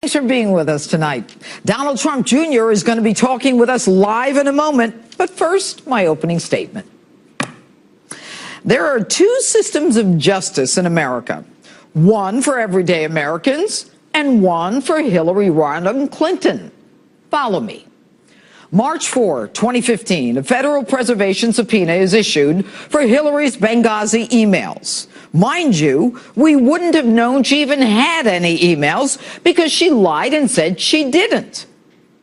Thanks for being with us tonight. Donald Trump Jr. is going to be talking with us live in a moment. But first, my opening statement. There are two systems of justice in America. One for everyday Americans and one for Hillary Rodham Clinton. Follow me. March 4, 2015, a federal preservation subpoena is issued for Hillary's Benghazi emails. Mind you, we wouldn't have known she even had any emails because she lied and said she didn't.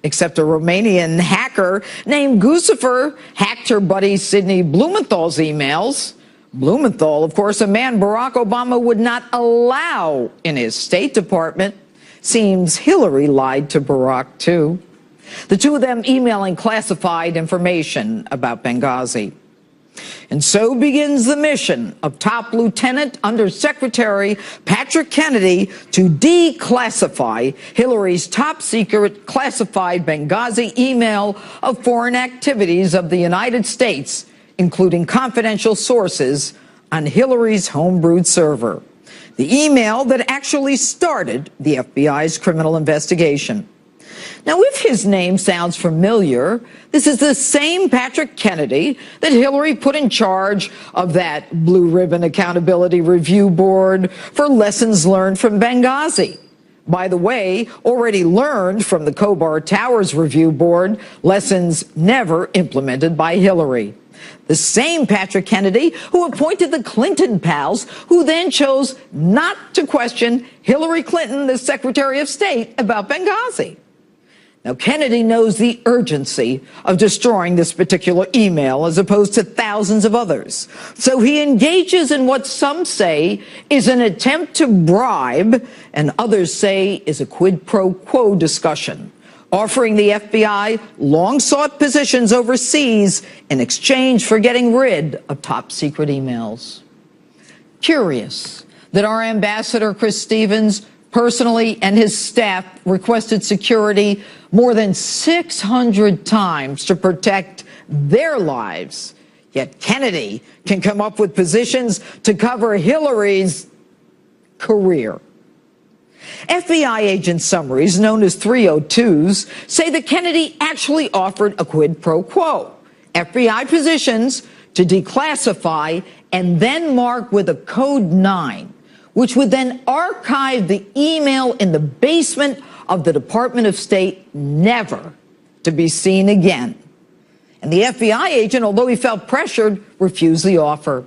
Except a Romanian hacker named Guccifer hacked her buddy Sidney Blumenthal's emails. Blumenthal, of course, a man Barack Obama would not allow in his State Department. Seems Hillary lied to Barack, too. The two of them emailing classified information about Benghazi. And so begins the mission of Top Lieutenant Under Secretary Patrick Kennedy to declassify Hillary's top-secret classified Benghazi email of foreign activities of the United States, including confidential sources on Hillary's homebrewed server. The email that actually started the FBI's criminal investigation. Now, if his name sounds familiar, this is the same Patrick Kennedy that Hillary put in charge of that Blue Ribbon Accountability Review Board for lessons learned from Benghazi. By the way, already learned from the Khobar Towers Review Board, lessons never implemented by Hillary. The same Patrick Kennedy who appointed the Clinton pals, who then chose not to question Hillary Clinton, the Secretary of State, about Benghazi. Now, Kennedy knows the urgency of destroying this particular email as opposed to thousands of others. So he engages in what some say is an attempt to bribe and others say is a quid pro quo discussion, offering the FBI long-sought positions overseas in exchange for getting rid of top-secret emails. Curious that our ambassador, Chris Stevens, personally and his staff requested security more than 600 times to protect their lives. Yet Kennedy can come up with positions to cover Hillary's career. FBI agent summaries, known as 302s, say that Kennedy actually offered a quid pro quo, FBI positions to declassify and then mark with a code 9, which would then archive the email in the basement of the Department of State, never to be seen again. And the FBI agent, although he felt pressured, refused the offer.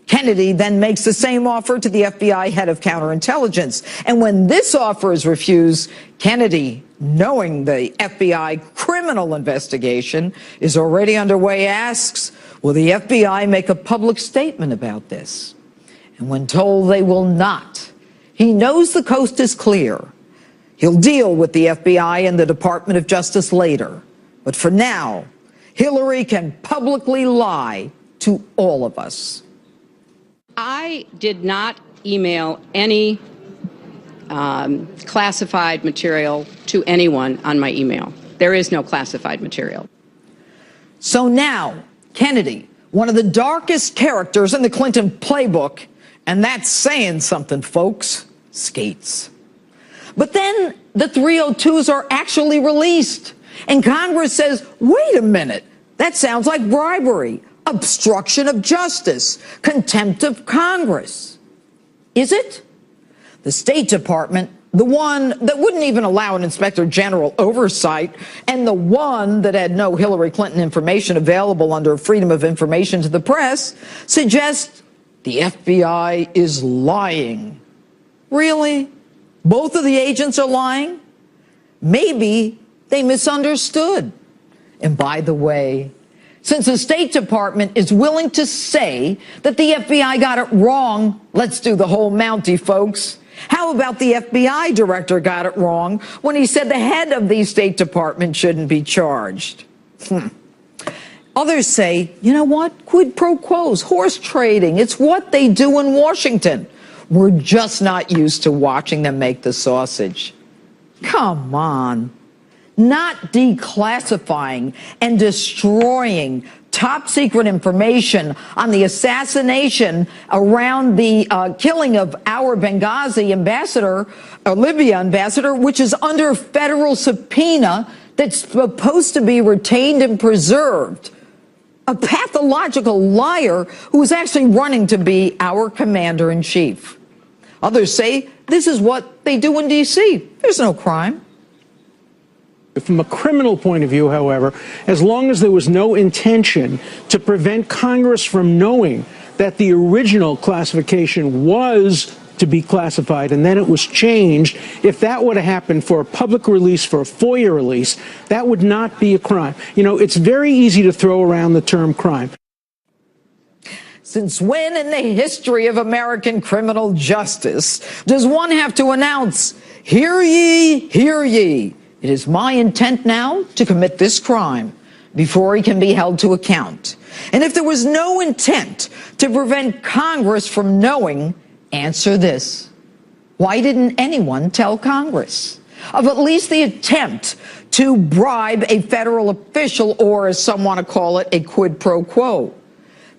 Kennedy then makes the same offer to the FBI head of counterintelligence. And when this offer is refused, Kennedy, knowing the FBI criminal investigation is already underway, asks, will the FBI make a public statement about this? And when told they will not, he knows the coast is clear. He'll deal with the FBI and the Department of Justice later. But for now, Hillary can publicly lie to all of us. I did not email any classified material to anyone on my email. There is no classified material. So now, Kennedy, one of the darkest characters in the Clinton playbook, and that's saying something, folks, skates. But then the 302s are actually released, and Congress says, wait a minute, that sounds like bribery, obstruction of justice, contempt of Congress. Is it? The State Department, the one that wouldn't even allow an inspector general oversight, and the one that had no Hillary Clinton information available under Freedom of Information to the press, suggests the FBI is lying. Really? Both of the agents are lying? Maybe they misunderstood. And by the way, since the State Department is willing to say that the FBI got it wrong, let's do the whole Mountie, folks. How about the FBI director got it wrong when he said the head of the State Department shouldn't be charged? Others say, you know what? Quid pro quos, horse trading. It's what they do in Washington. We're just not used to watching them make the sausage. Come on. Not declassifying and destroying top secret information on the assassination around the killing of our Benghazi ambassador, Libya ambassador, which is under federal subpoena that's supposed to be retained and preserved. A pathological liar who is actually running to be our commander-in-chief. Others say this is what they do in D.C. There's no crime. From a criminal point of view, however, as long as there was no intention to prevent Congress from knowing that the original classification was to be classified and then it was changed, if that would have happened for a public release, for a FOIA release, that would not be a crime. You know, it's very easy to throw around the term crime. Since when in the history of American criminal justice does one have to announce, "Hear ye, hear ye. It is my intent now to commit this crime," before he can be held to account? And if there was no intent to prevent Congress from knowing, answer this: why didn't anyone tell Congress of at least the attempt to bribe a federal official, or as some want to call it, a quid pro quo?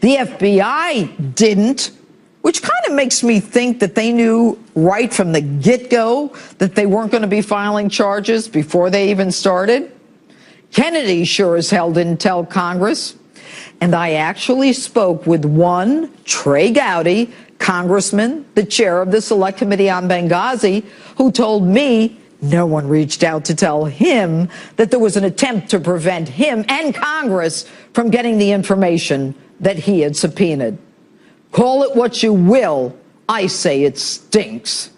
The FBI didn't, which kind of makes me think that they knew right from the get-go that they weren't going to be filing charges before they even started. Kennedy sure as hell didn't tell Congress. And I actually spoke with one Trey Gowdy, congressman, the chair of the Select Committee on Benghazi, who told me no one reached out to tell him that there was an attempt to prevent him and Congress from getting the information that he had subpoenaed. Call it what you will, I say it stinks.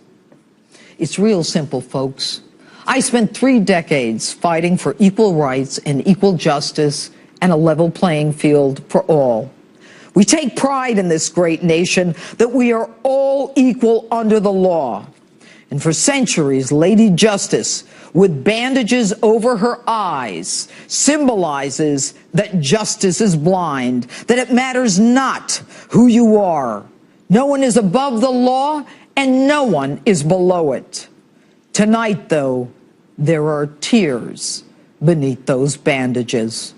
It's real simple, folks. I spent 3 decades fighting for equal rights and equal justice and a level playing field for all. We take pride in this great nation that we are all equal under the law. And for centuries, Lady Justice, with bandages over her eyes, symbolizes that justice is blind, that it matters not who you are. No one is above the law, and no one is below it. Tonight, though, there are tears beneath those bandages.